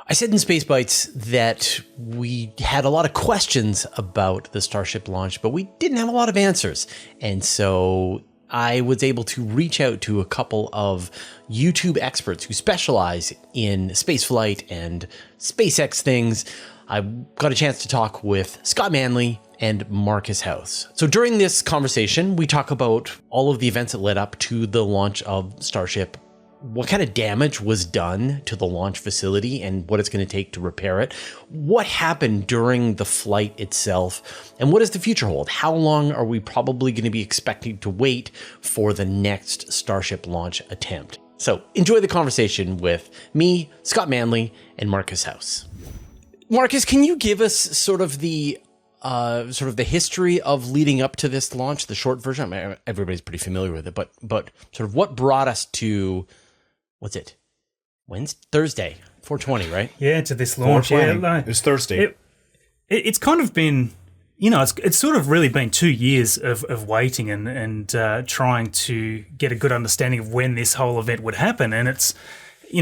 I said in Space Bites that we had a lot of questions about the Starship launch, but we didn't have a lot of answers. And so I was able to reach out to a couple of YouTube experts who specialize in spaceflight and SpaceX things. I got a chance to talk with Scott Manley and Marcus House. So during this conversation, we talk about all of the events that led up to the launch of Starship, what kind of damage was done to the launch facility and what it's going to take to repair it, what happened during the flight itself, and what does the future hold? How long are we probably going to be expecting to wait for the next Starship launch attempt? So enjoy the conversation with me, Scott Manley, and Marcus House. Marcus, can you give us sort of the history of leading up to this launch, the short version? I mean, everybody's pretty familiar with it, but sort of what brought us to, what's it? Thursday, 420, right? Yeah, to this launch. Yeah, it was Thursday. It's kind of been, it's sort of really been 2 years of waiting and trying to get a good understanding of when this whole event would happen. And it's,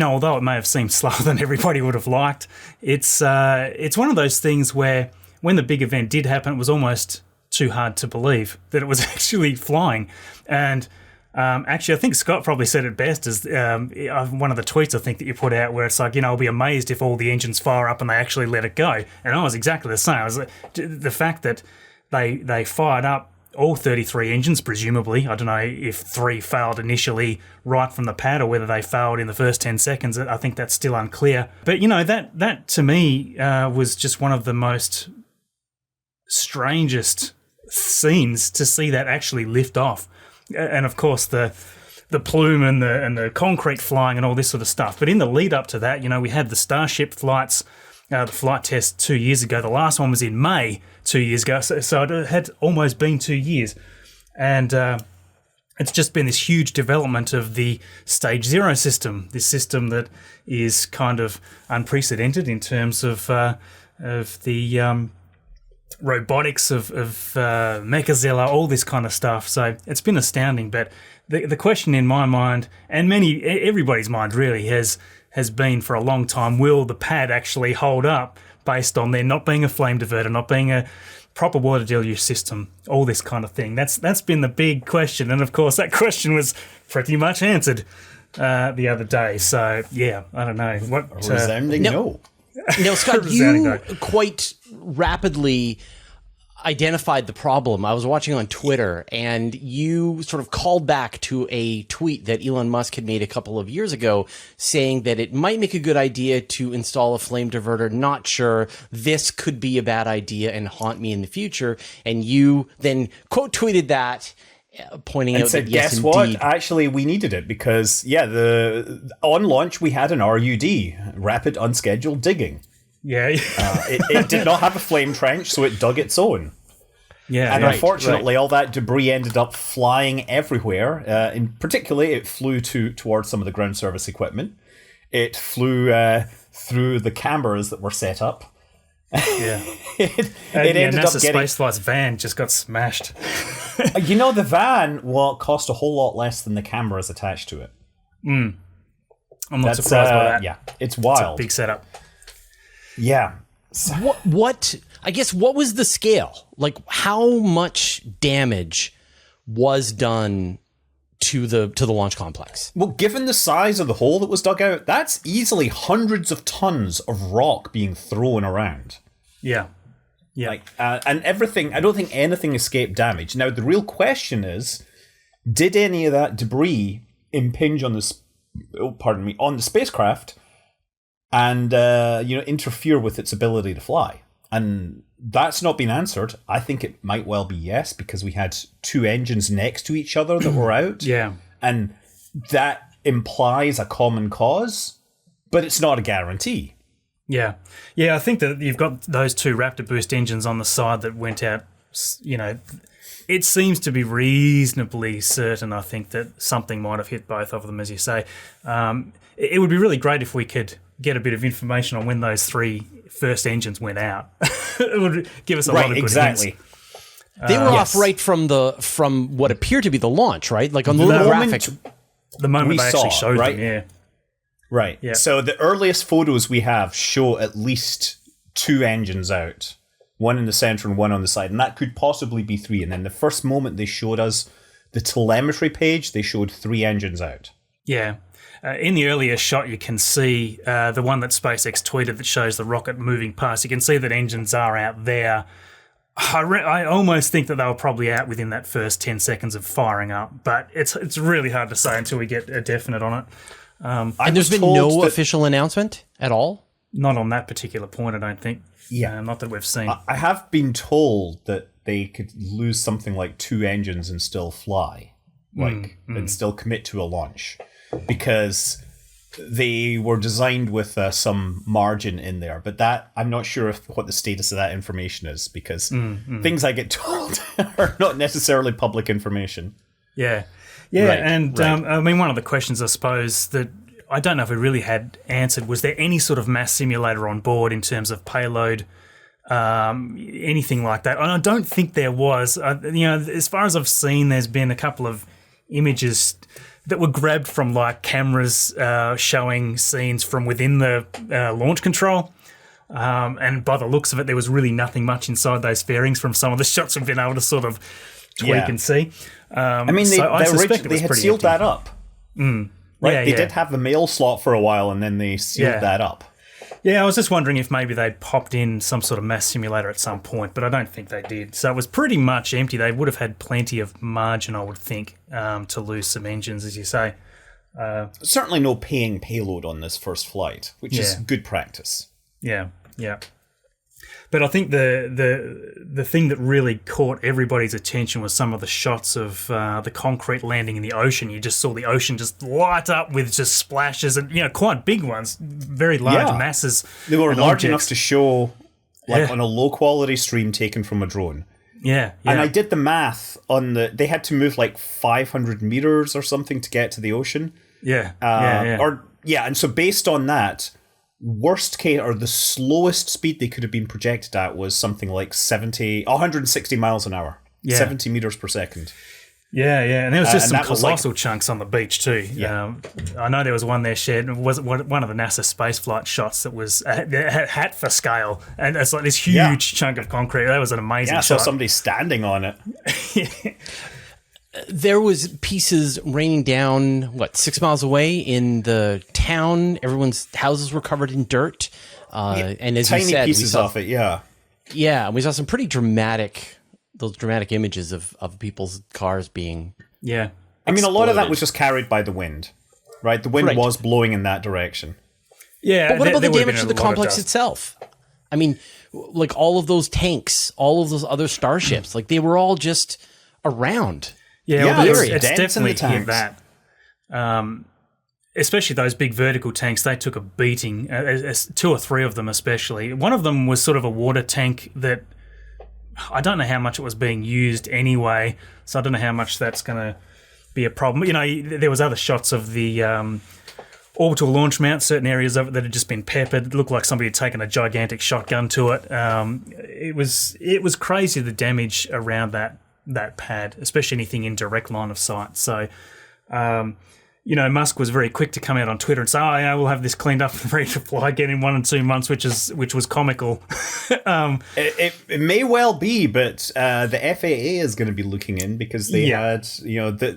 although it may have seemed slower than everybody would have liked, it's one of those things where when the big event did happen, it was almost too hard to believe that it was actually flying. And actually, I think Scott probably said it best as one of the tweets I think that you put out where it's like, I'll be amazed if all the engines fire up and they actually let it go. And I was exactly the same. I was the fact that they fired up all 33 engines, presumably. I don't know if 3 failed initially right from the pad or whether they failed in the first 10 seconds. I think that's still unclear. But, that to me was just one of the most strangest scenes to see that actually lift off. And, of course, the plume and the concrete flying and all this sort of stuff. But in the lead up to that, we had the Starship flights, the flight test 2 years ago. The last one was in May 2 years ago. So it had almost been 2 years. And it's just been this huge development of the Stage Zero system, this system that is kind of unprecedented in terms of the robotics of Mechazilla, all this kind of stuff. So it's been astounding. But the question in my mind, and everybody's mind really, has been for a long time, will the pad actually hold up based on there not being a flame diverter, not being a proper water deluge system, all this kind of thing? That's been the big question. And of course, that question was pretty much answered the other day. So yeah, I don't know. Resounding no. Now, Scott, you quite rapidly identified the problem. I was watching on Twitter, and you sort of called back to a tweet that Elon Musk had made a couple of years ago saying that it might make a good idea to install a flame diverter. Not sure. This could be a bad idea and haunt me in the future. And you then quote tweeted that, pointing out said, that yes, guess indeed. what? Actually, we needed it because, on launch, we had an RUD, rapid unscheduled digging. Yeah. It did not have a flame trench, so it dug its own. Yeah. And unfortunately, all that debris ended up flying everywhere. In particular, it flew towards some of the ground service equipment. It flew through the cameras that were set up. Yeah. it ended up NASA getting... Spaceflight's van just got smashed. The van cost a whole lot less than the cameras attached to it. I'm not surprised by that. Yeah, it's wild. It's a big setup. Yeah. What was the scale? Like, how much damage was done to the launch complex? Well, given the size of the hole that was dug out, that's easily hundreds of tons of rock being thrown around. Yeah. Yeah. And everything, I don't think anything escaped damage. Now, the real question is, did any of that debris impinge on the spacecraft and, interfere with its ability to fly? And that's not been answered. I think it might well be yes, because we had 2 engines next to each other that were out. Yeah. And that implies a common cause, but it's not a guarantee. Yeah. Yeah, I think that you've got those 2 Raptor boost engines on the side that went out, it seems to be reasonably certain, I think, that something might have hit both of them, as you say. It would be really great if we could get a bit of information on when those 3 first engines went out. It would give us a lot of good hints. They were off right from what appeared to be the launch, right? Like on the little graphic. The moment they actually showed them, yeah. Right. Yeah. So the earliest photos we have show at least 2 engines out. One in the center and one on the side. And that could possibly be 3. And then the first moment they showed us the telemetry page, they showed 3 engines out. Yeah. In the earlier shot, you can see the one that SpaceX tweeted that shows the rocket moving past. You can see that engines are out there. I almost think that they were probably out within that first 10 seconds of firing up, but it's really hard to say until we get a definite on it. And there's been no official announcement at all? Not on that particular point, I don't think. Yeah. Not that we've seen. I have been told that they could lose something like 2 engines and still fly, and still commit to a launch, because they were designed with some margin in there. But that, I'm not sure what the status of that information is, because things I get told are not necessarily public information. Yeah. Right, and right. I mean, one of the questions I suppose that I don't know if we really had answered, was there any sort of mass simulator on board in terms of payload, anything like that? And I don't think there was. As far as I've seen, there's been a couple of images that were grabbed from like cameras showing scenes from within the launch control. And by the looks of it, there was really nothing much inside those fairings from some of the shots we've been able to sort of tweak and see. I mean, they had sealed that up. Right? Yeah, they did have the mail slot for a while, and then they sealed that up. Yeah, I was just wondering if maybe they'd popped in some sort of mass simulator at some point, but I don't think they did. So it was pretty much empty. They would have had plenty of margin, I would think, to lose some engines, as you say. Certainly no paying payload on this first flight, which is good practice. Yeah. But I think the thing that really caught everybody's attention was some of the shots of the concrete landing in the ocean. You just saw the ocean just light up with just splashes, and quite big ones, very large masses. They were and large objects. enough to show, on a low quality stream taken from a drone. Yeah. And I did the math on they had to move like 500 meters or something to get to the ocean. Yeah. And so based on that, worst case, or the slowest speed they could have been projected at was something like 160 miles an hour, 70 meters per second. Yeah, and there was just some colossal chunks on the beach too. Yeah. I know there was one there shared. Was one of the NASA spaceflight shots that was hat for scale, and it's like this huge chunk of concrete. That was an amazing shot. I saw somebody standing on it. There was pieces raining down, 6 miles away in the town. Everyone's houses were covered in dirt. And as you said, tiny pieces of it, Yeah, and we saw some pretty dramatic images of people's cars being I mean, a lot of that was just carried by the wind, right? The wind was blowing in that direction. Yeah. But what about the damage to the complex itself? I mean, like all of those tanks, all of those other starships, like they were all just around. Yeah, it's dents in the definitely hit that. Especially those big vertical tanks, they took a beating, 2 or 3 of them especially. One of them was sort of a water tank that I don't know how much it was being used anyway, so I don't know how much that's going to be a problem. There was other shots of the orbital launch mount, certain areas of it that had just been peppered. It looked like somebody had taken a gigantic shotgun to it. It was crazy, the damage around that pad, especially anything in direct line of sight. So, Musk was very quick to come out on Twitter and say, we'll have this cleaned up and ready to fly again in 1 and 2 months, which was comical. It may well be, but the FAA is going to be looking in because they had,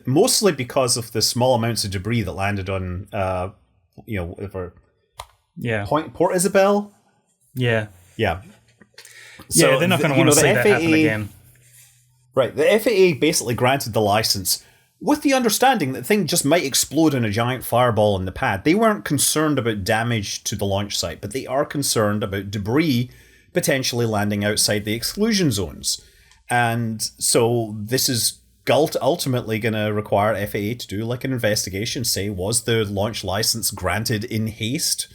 mostly because of the small amounts of debris that landed on, whatever. Yeah. Port Isabel? Yeah. Yeah. So they're not going to want to see that happen again. Right, the FAA basically granted the license with the understanding that the thing just might explode in a giant fireball in the pad. They weren't concerned about damage to the launch site, but they are concerned about debris potentially landing outside the exclusion zones. And so this is ultimately going to require FAA to do like an investigation, say, was the launch license granted in haste?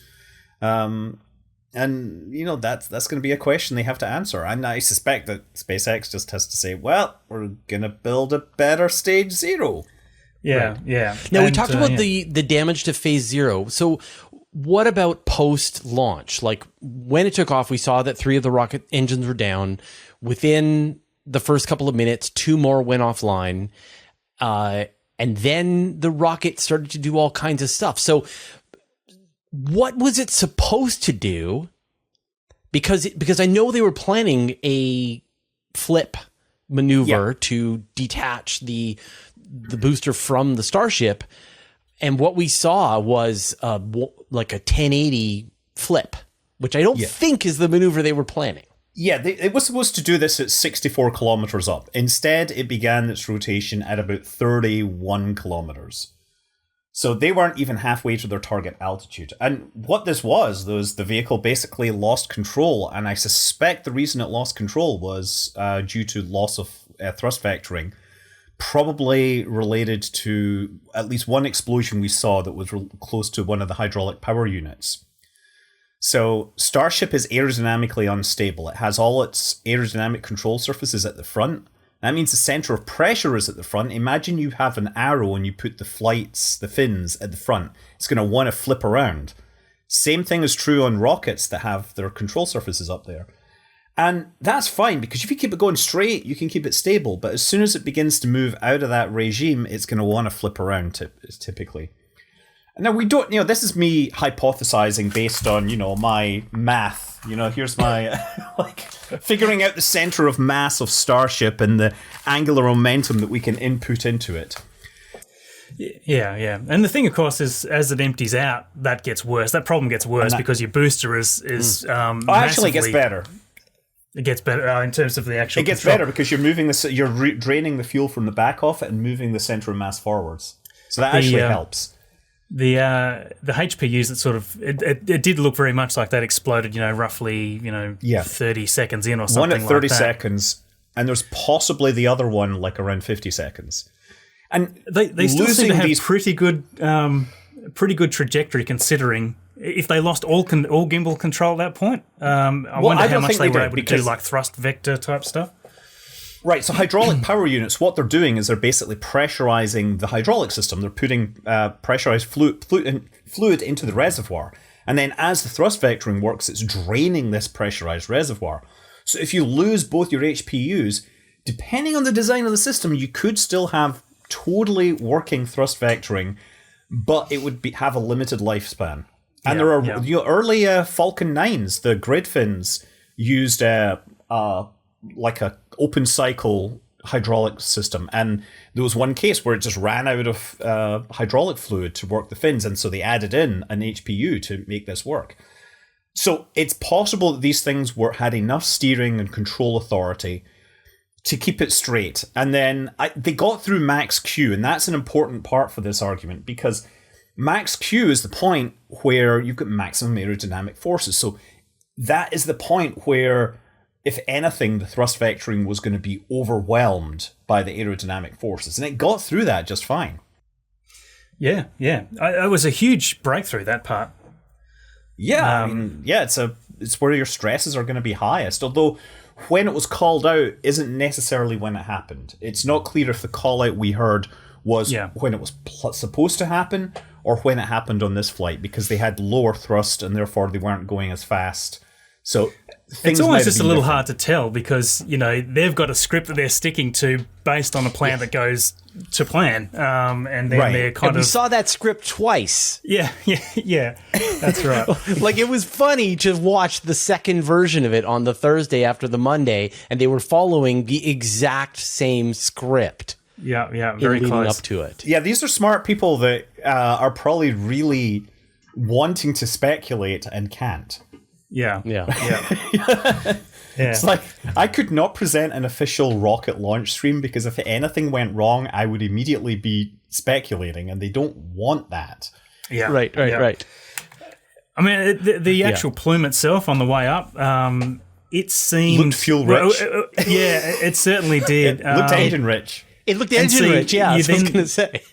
And, that's going to be a question they have to answer. And I suspect that SpaceX just has to say, well, we're going to build a better stage 0. Yeah, right. yeah. Now, we talked about the damage to phase 0. So what about post-launch? Like, when it took off, we saw that 3 of the rocket engines were down. Within the first couple of minutes, 2 more went offline. And then the rocket started to do all kinds of stuff. So what was it supposed to do? Because I know they were planning a flip maneuver to detach the booster from the Starship, and what we saw was like a 1080 flip, which I don't think is the maneuver they were planning. Yeah, it was supposed to do this at 64 kilometers up. Instead, it began its rotation at about 31 kilometers. So they weren't even halfway to their target altitude. And what this was the vehicle basically lost control. And I suspect the reason it lost control was due to loss of thrust vectoring, probably related to at least one explosion we saw that was close to one of the hydraulic power units. So Starship is aerodynamically unstable. It has all its aerodynamic control surfaces at the front. That means the center of pressure is at the front. Imagine you have an arrow and you put the fins at the front. It's going to want to flip around. Same thing is true on rockets that have their control surfaces up there. And that's fine, because if you keep it going straight, you can keep it stable. But as soon as it begins to move out of that regime, it's going to want to flip around typically. Now, we don't, this is me hypothesizing based on, my math. Here's my, figuring out the center of mass of Starship and the angular momentum that we can input into it. Yeah. And the thing, of course, is as it empties out, that gets worse. That problem gets worse because your booster is actually, it gets better. It gets better in terms of the actual. It gets control. better because you're draining the fuel from the back off it and moving the center of mass forwards. So that actually helps. The HPUs that sort of it did look very much like that exploded, roughly 30 seconds in or something. One at 30 like that. seconds, and there's possibly the other one like around 50 seconds. And they still seem to have pretty good trajectory considering if they lost all gimbal control at that point. I wonder how much they were able to do like thrust vector type stuff. Right, so hydraulic power units, what they're doing is they're basically pressurizing the hydraulic system. They're putting pressurized fluid into the reservoir. And then as the thrust vectoring works, it's draining this pressurized reservoir. So if you lose both your HPUs, depending on the design of the system, you could still have totally working thrust vectoring, but it would have a limited lifespan. And there are early Falcon 9s, the grid fins, used like a open cycle hydraulic system, and there was one case where it just ran out of hydraulic fluid to work the fins, and so they added in an HPU to make this work. So it's possible that these things had enough steering and control authority to keep it straight, and then they got through max Q, and that's an important part for this argument, because max Q is the point where you've got maximum aerodynamic forces. So that is the point where, if anything, the thrust vectoring was going to be overwhelmed by the aerodynamic forces. And it got through that just fine. Yeah. It was a huge breakthrough, that part. Yeah, it's where your stresses are going to be highest. Although, when it was called out isn't necessarily when it happened. It's not clear if the call out we heard was when it was supposed to happen or when it happened on this flight, because they had lower thrust and therefore they weren't going as fast. So it's almost just a little hard to tell because, they've got a script that they're sticking to based on a plan that goes to plan. And then they're we saw that script twice. Yeah, that's right. Like, it was funny to watch the second version of it on the Thursday after the Monday, and they were following the exact same script. Yeah, very leading close up to it. Yeah, these are smart people that are probably really wanting to speculate and can't. Yeah. It's like, I could not present an official rocket launch stream because if anything went wrong, I would immediately be speculating, and they don't want that. Yeah. Right. I mean, the actual plume itself on the way up, it seemed... Looked fuel rich. It certainly did. It looked engine rich. It looked engine rich, yeah, that's what I was going to say.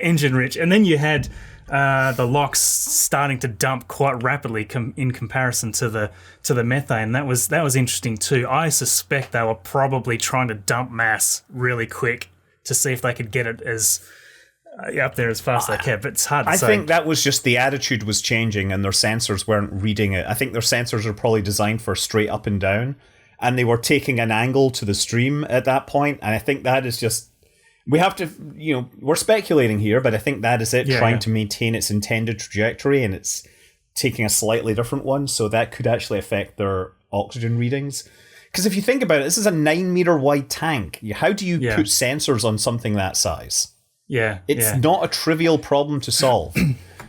Engine rich. And then you had the LOX starting to dump quite rapidly in comparison to the methane. That was interesting too. I suspect they were probably trying to dump mass really quick to see if they could get it as up there as fast as they can. But it's hard to say. I think that was just the attitude was changing and their sensors weren't reading it. I think their sensors are probably designed for straight up and down, and they were taking an angle to the stream at that point. And I think that is just We have to, we're speculating here, but I think that is it, trying to maintain its intended trajectory, and it's taking a slightly different one, so that could actually affect their oxygen readings. Because if you think about it, this is a 9-meter wide tank. How do you put sensors on something that size? Yeah. It's not a trivial problem to solve.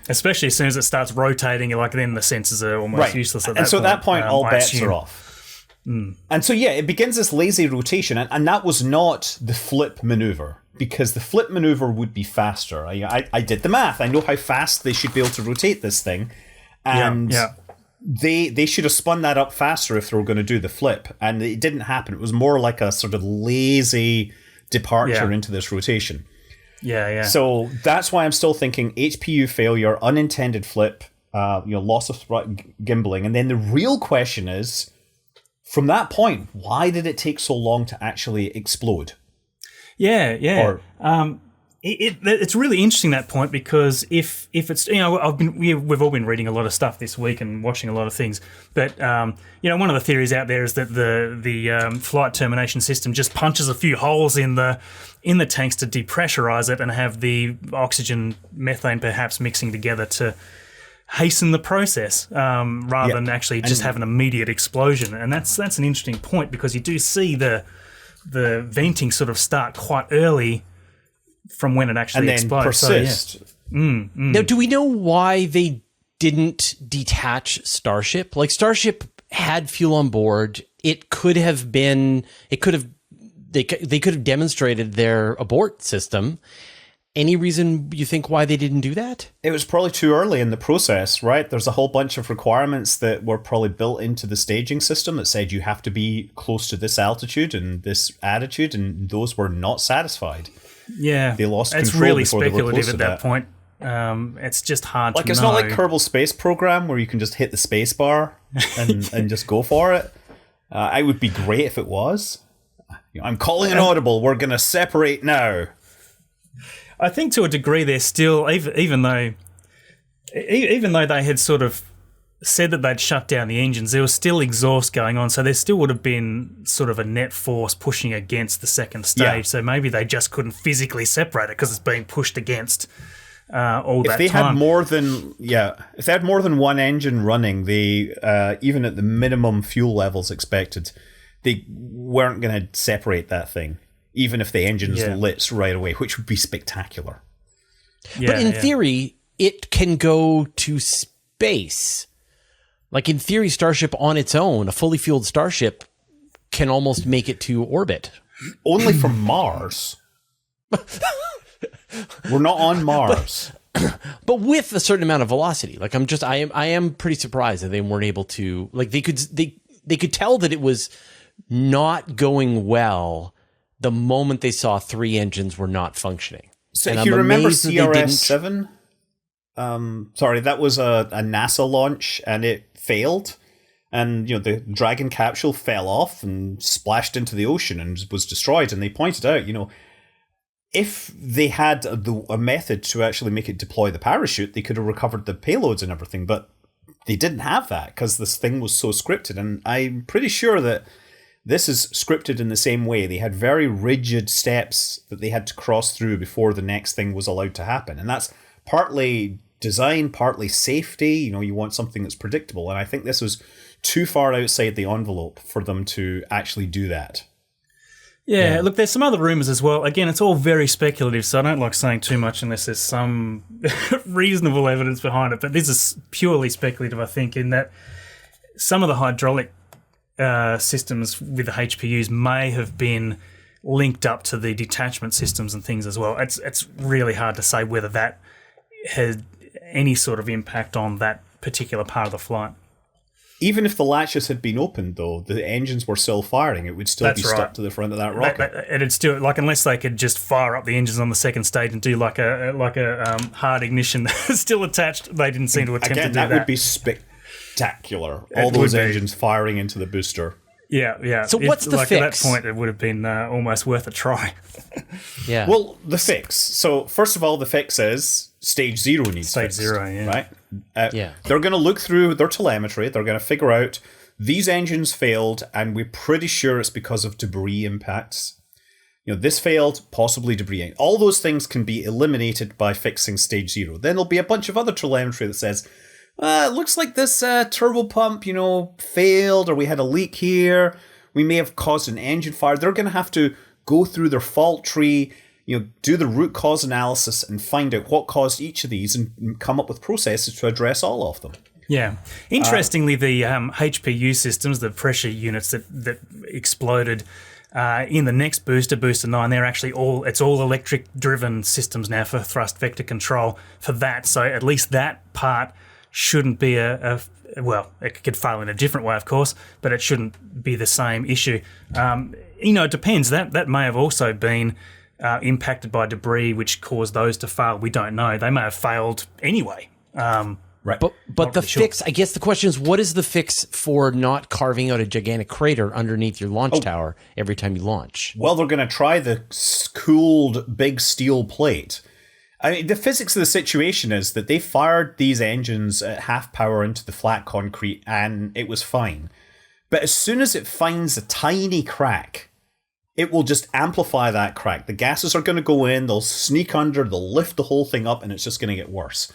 Especially as soon as it starts rotating, like then the sensors are almost useless at that point. And so at that point, all bets are off. And so, it begins this lazy rotation, and that was not the flip maneuver, because the flip maneuver would be faster. I did the math. I know how fast they should be able to rotate this thing, and they should have spun that up faster if they were going to do the flip, and it didn't happen. It was more like a sort of lazy departure into this rotation. So that's why I'm still thinking HPU failure, unintended flip, loss of gimbling, and then the real question is, from that point, why did it take so long to actually explode? It's really interesting, that point, because if it's we've all been reading a lot of stuff this week and watching a lot of things, but one of the theories out there is that the flight termination system just punches a few holes in the tanks to depressurize it and have the oxygen methane perhaps mixing together to hasten the process rather than actually just have an immediate explosion. And that's an interesting point, because you do see the venting sort of start quite early from when it actually explodes. Persist. Now, do we know why they didn't detach Starship? Like, Starship had fuel on board. They could have demonstrated their abort system. Any reason you think why they didn't do that? It was probably too early in the process, right? There's a whole bunch of requirements that were probably built into the staging system that said you have to be close to this altitude and this attitude, and those were not satisfied. Yeah, they lost control. It's really before they were speculative close at to that point. It's just hard to know. It's not like Kerbal Space Program where you can just hit the space bar and just go for it. It would be great if it was. I'm calling an audible. We're going to separate now. I think to a degree they're still, even though they had sort of said that they'd shut down the engines, there was still exhaust going on, so there still would have been sort of a net force pushing against the second stage. So maybe they just couldn't physically separate it because it's being pushed against all that time. If they had more than one engine running, they even at the minimum fuel levels expected, they weren't going to separate that thing, even if the engine's lit right away, which would be spectacular. But in theory, it can go to space. Like, in theory, Starship on its own, a fully fueled Starship, can almost make it to orbit. Only from Mars. We're not on Mars. But with a certain amount of velocity. Like, I am pretty surprised that they weren't able to, like, they could tell that it was not going well the moment they saw 3 engines were not functioning. So if you remember CRS-7, that was a NASA launch, and it failed, and the Dragon capsule fell off and splashed into the ocean and was destroyed. And they pointed out, if they had a method to actually make it deploy the parachute, they could have recovered the payloads and everything, but they didn't have that because this thing was so scripted. And I'm pretty sure that this is scripted in the same way. They had very rigid steps that they had to cross through before the next thing was allowed to happen. And that's partly design, partly safety. You want something that's predictable. And I think this was too far outside the envelope for them to actually do that. Yeah, look, there's some other rumours as well. Again, it's all very speculative, so I don't like saying too much unless there's some reasonable evidence behind it. But this is purely speculative, I think, in that some of the hydraulic systems with the HPUs may have been linked up to the detachment systems and things as well. It's really hard to say whether that had any sort of impact on that particular part of the flight. Even if the latches had been opened, though, the engines were still firing. It would still be stuck to the front of that rocket. It'd still, unless they could just fire up the engines on the second stage and do like a hard ignition still attached, they didn't seem to attempt to do that. That would be spectacular. All those engines firing into the booster. Yeah. So what's the fix? At that point, it would have been almost worth a try. Yeah. Well, the fix. So first of all, the fix is stage 0 needs stage fixed, 0, yeah. Right? They're going to look through their telemetry. They're going to figure out these engines failed, and we're pretty sure it's because of debris impacts. This failed, possibly debris. All those things can be eliminated by fixing stage 0. Then there'll be a bunch of other telemetry that says, it looks like this turbo pump, failed, or we had a leak here. We may have caused an engine fire. They're going to have to go through their fault tree, do the root cause analysis and find out what caused each of these and come up with processes to address all of them. Yeah. Interestingly, the HPU systems, the pressure units that exploded in the next booster 9, they're actually all electric-driven systems now for thrust vector control for that. So at least that part shouldn't be well, it could fail in a different way, of course, but it shouldn't be the same issue. It depends. That may have also been impacted by debris which caused those to fail. We don't know. They may have failed anyway. Right. But the fix, I guess the question is, what is the fix for not carving out a gigantic crater underneath your launch tower every time you launch? Well, they're going to try the cooled big steel plate. I mean, the physics of the situation is that they fired these engines at half power into the flat concrete and it was fine. But as soon as it finds a tiny crack, it will just amplify that crack. The gases are going to go in, they'll sneak under, they'll lift the whole thing up, and it's just going to get worse.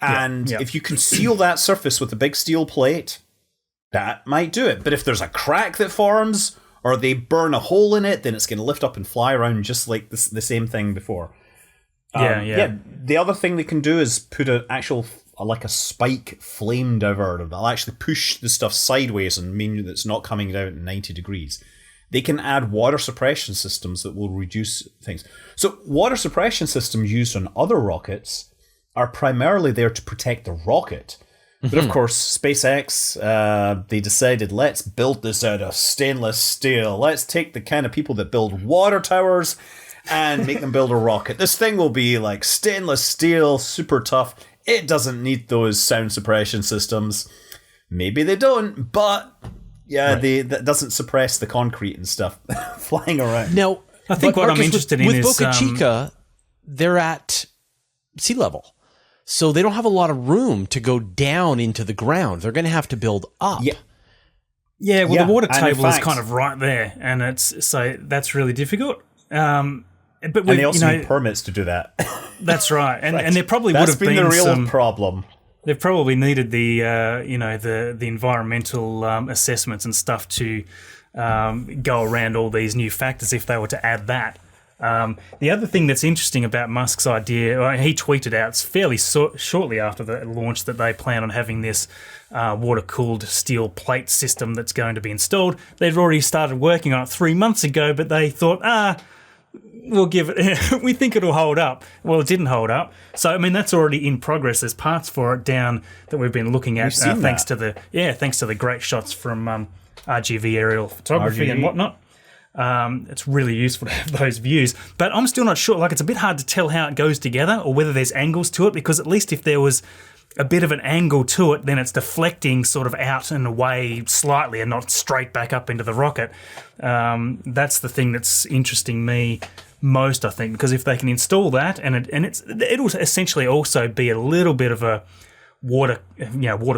And if you can seal that surface with a big steel plate, that might do it. But if there's a crack that forms, or they burn a hole in it, then it's going to lift up and fly around just like the same thing before. The other thing they can do is put an actual, like a spike flame diverter. They'll actually push the stuff sideways and mean that it's not coming down at 90 degrees. They can add water suppression systems that will reduce things. So water suppression systems used on other rockets are primarily there to protect the rocket. But of course, SpaceX, they decided, let's build this out of stainless steel. Let's take the kind of people that build water towers and make them build a rocket. This thing will be like stainless steel, super tough. It doesn't need those sound suppression systems. Maybe they don't, but that doesn't suppress the concrete and stuff flying around. Now, I think what I'm interested in is... With Boca Chica, they're at sea level. So they don't have a lot of room to go down into the ground. They're going to have to build up. Yeah, the water table is kind of right there, and that's really difficult. But they also need permits to do that. That's right, and there probably would have been the real problem. They've probably needed the the environmental assessments and stuff to go around all these new factors if they were to add that. The other thing that's interesting about Musk's idea, he tweeted out fairly shortly after the launch that they plan on having this water-cooled steel plate system that's going to be installed. They've already started working on it 3 months ago, but they thought, we'll give it, we think it'll hold up. Well, it didn't hold up. So, I mean, that's already in progress. There's parts for it down that we've been looking at thanks to the great shots from RGV aerial photography and whatnot. It's really useful to have those views, but I'm still not sure. Like, it's a bit hard to tell how it goes together or whether there's angles to it, because at least if there was a bit of an angle to it, then it's deflecting sort of out and away slightly and not straight back up into the rocket. That's the thing that's interesting me most, I think, because if they can install that, and it'll essentially also be a little bit of a water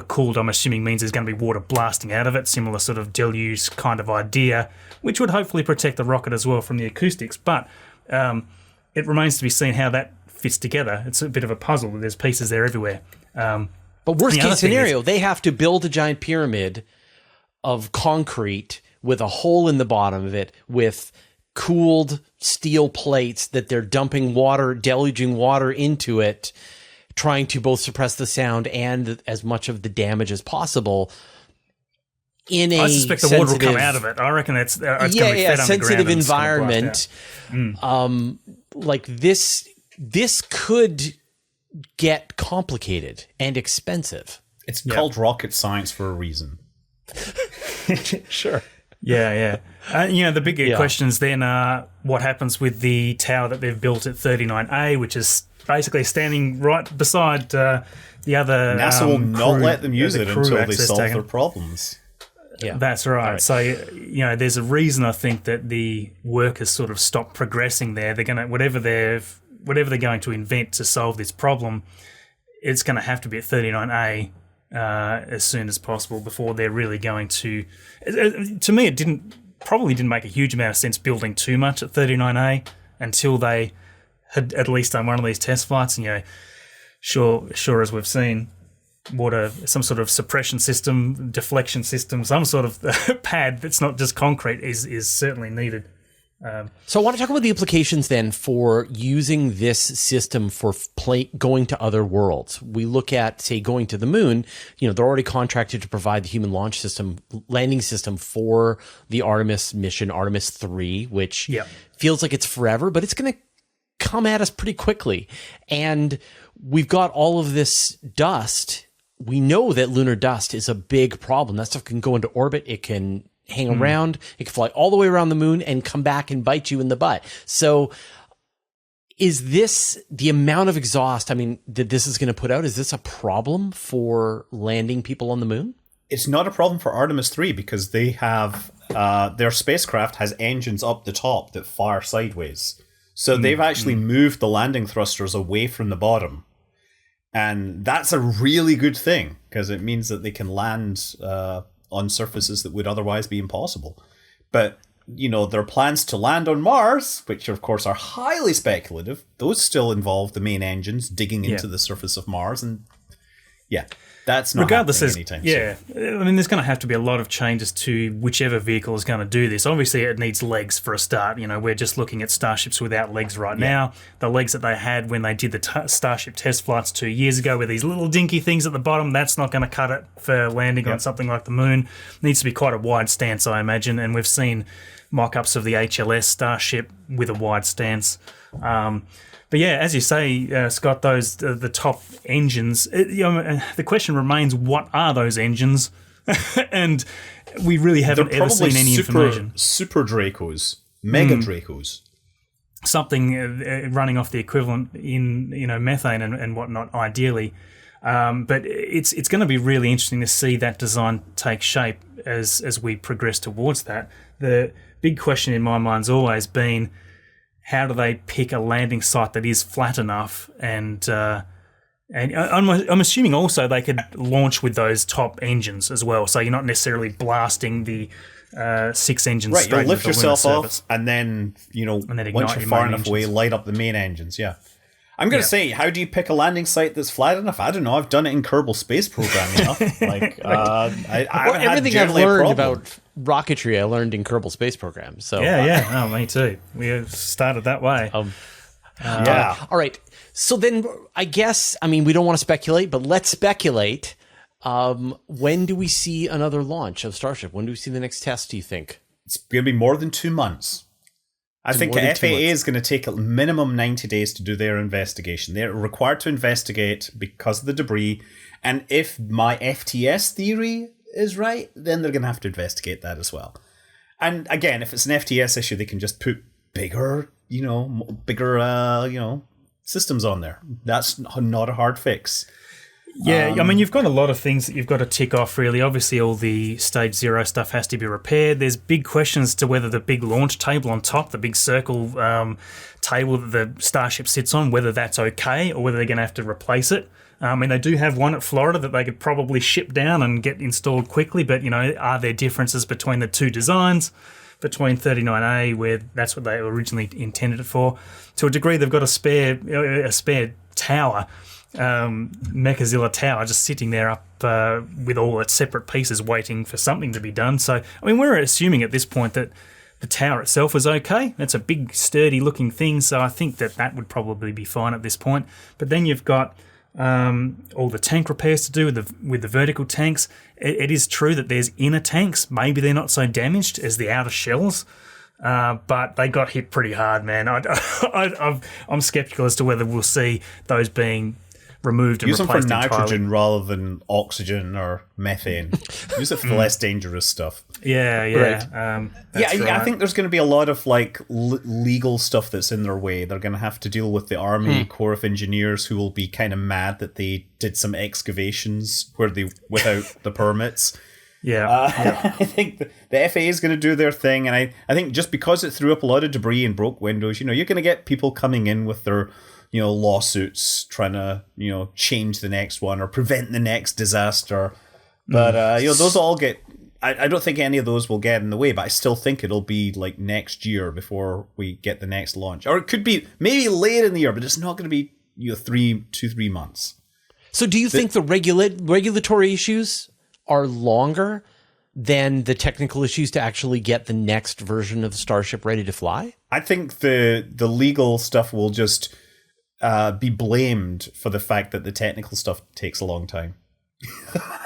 cooled, I'm assuming, means there's going to be water blasting out of it, similar sort of deluge kind of idea, which would hopefully protect the rocket as well from the acoustics. But it remains to be seen how that fits together. It's a bit of a puzzle. There's pieces there everywhere. But worst case scenario, they have to build a giant pyramid of concrete with a hole in the bottom of it with cooled steel plates that they're dumping water, deluging water into it, trying to both suppress the sound and as much of the damage as possible. I suspect the water will come out of it. I reckon it's going to be fed sensitive environment. Like this could get complicated and expensive. It's called rocket science for a reason. Sure. Yeah. The bigger questions then are what happens with the tower that they've built at 39A, which is basically standing right beside the other. NASA will not let them use it until they solve their problems. Yeah, that's right. So there's a reason I think that the work has sort of stopped progressing there. They're going to whatever they're going to invent to solve this problem, it's going to have to be at 39A as soon as possible before they're really going to. To me, it didn't probably didn't make a huge amount of sense building too much at 39A until they had at least done one of these test flights. And, sure as we've seen, some sort of suppression system, deflection system, some sort of pad that's not just concrete is certainly needed. So I want to talk about the implications then for using this system for going to other worlds. We look at, say, going to the moon. They're already contracted to provide the human launch system, landing system for the Artemis mission, Artemis 3, which feels like it's forever, but it's going to come at us pretty quickly. And we've got all of this dust. We know that lunar dust is a big problem. That stuff can go into orbit. It can hang around, it can fly all the way around the moon and come back and bite you in the butt. So is this the amount of exhaust, that this is going to put out, is this a problem for landing people on the moon? It's not a problem for Artemis 3 because they have, their spacecraft has engines up the top that fire sideways. So they've actually moved the landing thrusters away from the bottom. And that's a really good thing because it means that they can land on surfaces that would otherwise be impossible. But, their plans to land on Mars, which of course are highly speculative, those still involve the main engines digging into the surface of Mars. And that's not regardless happening anytime soon. There's going to have to be a lot of changes to whichever vehicle is going to do this. Obviously, it needs legs for a start. We're just looking at Starships without legs right now. The legs that they had when they did the Starship test flights 2 years ago with these little dinky things at the bottom, that's not going to cut it for landing on something like the moon. It needs to be quite a wide stance, I imagine, and we've seen mock-ups of the HLS Starship with a wide stance. But as you say, Scott, those the top engines. The question remains: what are those engines? And we really haven't ever seen any information. Super Dracos, Mega Dracos, something running off the equivalent in methane and whatnot. Ideally, but it's going to be really interesting to see that design take shape as we progress towards that. The big question in my mind's always been, how do they pick a landing site that is flat enough? And I'm assuming also they could launch with those top engines as well. So you're not necessarily blasting the 6 engines straight. You'll lift into the yourself lunar off surface. and then, once you're your far main enough away, engines. light up the main engines, I'm going to say, how do you pick a landing site that's flat enough? I don't know. I've done it in Kerbal Space Program enough. Everything I've learned about rocketry, I learned in Kerbal Space Program. So me too. We started that way. All right. So then, I guess, we don't want to speculate, but let's speculate. When do we see another launch of Starship? When do we see the next test, do you think? It's going to be more than 2 months. I think the FAA is going to take a minimum 90 days to do their investigation. They're required to investigate because of the debris. And if my FTS theory is right, then they're going to have to investigate that as well. And again, if it's an FTS issue, they can just put bigger systems on there. That's not a hard fix. Yeah, you've got a lot of things that you've got to tick off, really. Obviously, all the Stage 0 stuff has to be repaired. There's big questions to whether the big launch table on top, the big circle table that the Starship sits on, whether that's okay or whether they're going to have to replace it. They do have one at Florida that they could probably ship down and get installed quickly, but, are there differences between the two designs? Between 39A, where that's what they originally intended it for. To a degree, they've got a spare tower, Mechazilla Tower, just sitting there up with all its separate pieces waiting for something to be done. So, we're assuming at this point that the tower itself is okay. It's a big, sturdy-looking thing, so I think that would probably be fine at this point. But then you've got all the tank repairs to do with the vertical tanks. It is true that there's inner tanks. Maybe they're not so damaged as the outer shells, but they got hit pretty hard, man. I'm skeptical as to whether we'll see those being removed and use replaced them for nitrogen entirely. rather than oxygen or methane. Use it for less dangerous stuff. Yeah. Right. I think there's going to be a lot of legal stuff that's in their way. They're going to have to deal with the Army Corps of Engineers, who will be kind of mad that they did some excavations without the permits. Yeah. I think the FAA is going to do their thing, and I think just because it threw up a lot of debris and broke windows, you're going to get people coming in with their lawsuits trying to change the next one or prevent the next disaster. But those all get I don't think any of those will get in the way, but I still think it'll be like next year before we get the next launch. Or it could be maybe late in the year, but it's not going to be 3 months. So do you think the regulatory issues are longer than the technical issues to actually get the next version of Starship ready to fly? I think the legal stuff will just be blamed for the fact that the technical stuff takes a long time.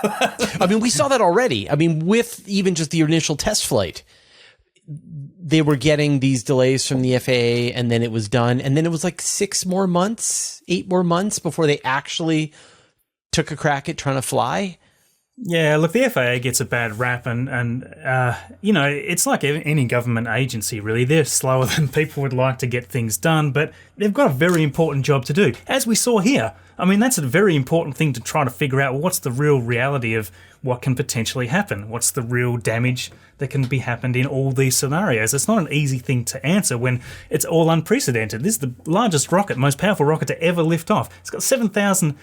I mean, we saw that already. I mean, with even just the initial test flight, they were getting these delays from the FAA, and then it was done. And then it was like 8 more months before they actually took a crack at trying to fly. Yeah, look, the FAA gets a bad rap, and it's like any government agency, really. They're slower than people would like to get things done, but they've got a very important job to do, as we saw here. I mean, that's a very important thing to try to figure out what's the real reality of what can potentially happen. What's the real damage that can be happened in all these scenarios? It's not an easy thing to answer when it's all unprecedented. This is the largest rocket, most powerful rocket to ever lift off. It's got 7,000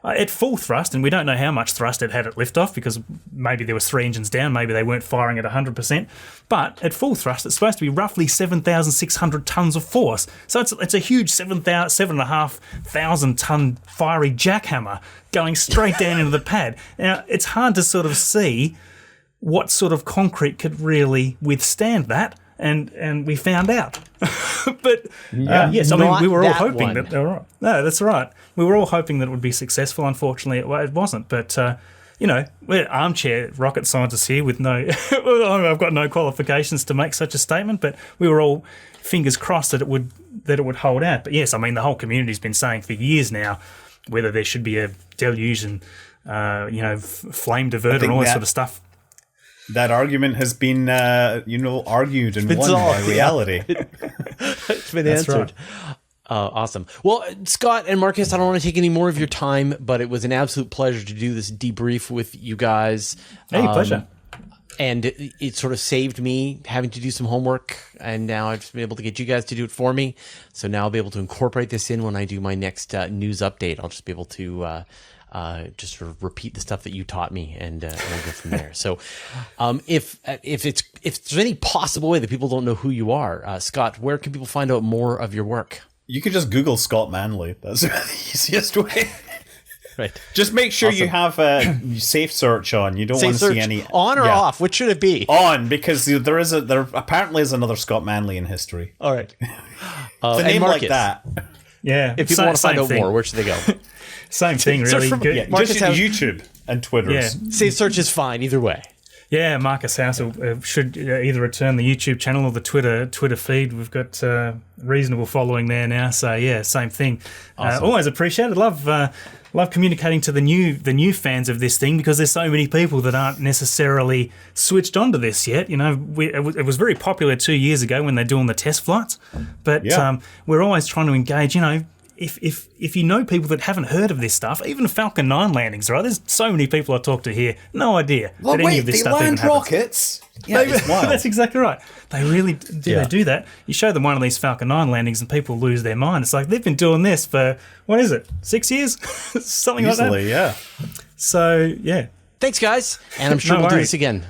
at full thrust, and we don't know how much thrust it had at liftoff because maybe there was 3 engines down, maybe they weren't firing at 100%. But at full thrust, it's supposed to be roughly 7,600 tons of force. So it's a huge 7,500 ton fiery jackhammer going straight down into the pad. Now, it's hard to sort of see what sort of concrete could really withstand that. And we found out. But yes, I mean, we were all hoping that they were right. No, that's right. We were all hoping that it would be successful. Unfortunately, it wasn't. But, we're armchair rocket scientists here with I've got no qualifications to make such a statement, but we were all fingers crossed that it would hold out. But yes, I mean, the whole community's been saying for years now whether there should be a deluge and, flame diverter and all that sort of stuff. That argument has been, argued and won by reality. It's been answered. Right. Awesome. Well, Scott and Marcus, I don't want to take any more of your time, but it was an absolute pleasure to do this debrief with you guys. Hey, pleasure. And it sort of saved me having to do some homework, and now I've been able to get you guys to do it for me. So now I'll be able to incorporate this in when I do my next news update. I'll just be able to just sort of repeat the stuff that you taught me, and we'll go from there. So, if there's any possible way that people don't know who you are, Scott, where can people find out more of your work? You can just Google Scott Manley. That's the easiest way. Right. Just make sure you have a safe search on. You don't want to see any on or off. Which should it be? On, because there apparently is another Scott Manley in history. All right. It's a name like that. Yeah. If people want to find out more, where should they go? Same thing, really. Just YouTube and Twitter. Yeah. Safe search is fine either way. Yeah, Marcus House should either return the YouTube channel or the Twitter feed. We've got reasonable following there now, so yeah, same thing. Awesome. Always appreciate it. Love communicating to the new fans of this thing, because there's so many people that aren't necessarily switched onto this yet. You know, it was very popular 2 years ago when they're doing the test flights, but we're always trying to engage. You know, if you know people that haven't heard of this stuff, even Falcon 9 landings, right? There's so many people I talk to here, no idea that any of this stuff even happens. They land rockets? Yeah, it's wild. That's exactly right. They really do. They do that. You show them one of these Falcon 9 landings and people lose their mind. It's like they've been doing this for, 6 years? Something Easily, like that. Yeah. So, yeah. Thanks, guys. And I'm sure we'll do this again.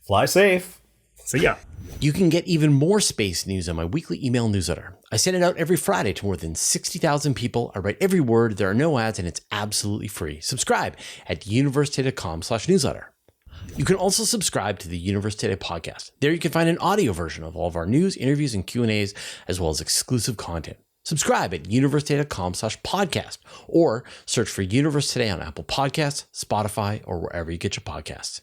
Fly safe. See ya. You can get even more space news on my weekly email newsletter. I send it out every Friday to more than 60,000 people. I write every word. There are no ads, and it's absolutely free. Subscribe at university.com/newsletter. You can also subscribe to the Universe Today podcast. There you can find an audio version of all of our news, interviews, and Q&As, as well as exclusive content. Subscribe at university.com/podcast, or search for Universe Today on Apple Podcasts, Spotify, or wherever you get your podcasts.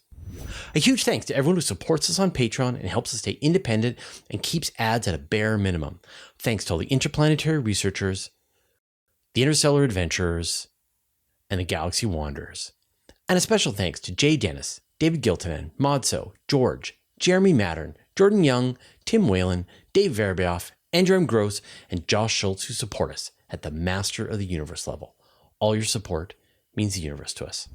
A huge thanks to everyone who supports us on Patreon and helps us stay independent and keeps ads at a bare minimum. Thanks to all the interplanetary researchers, the interstellar adventurers, and the galaxy wanderers. And a special thanks to Jay Dennis, David Giltonen, Modso, George, Jeremy Mattern, Jordan Young, Tim Whalen, Dave Verbeoff, Andrew M. Gross, and Josh Schultz, who support us at the Master of the Universe level. All your support means the universe to us.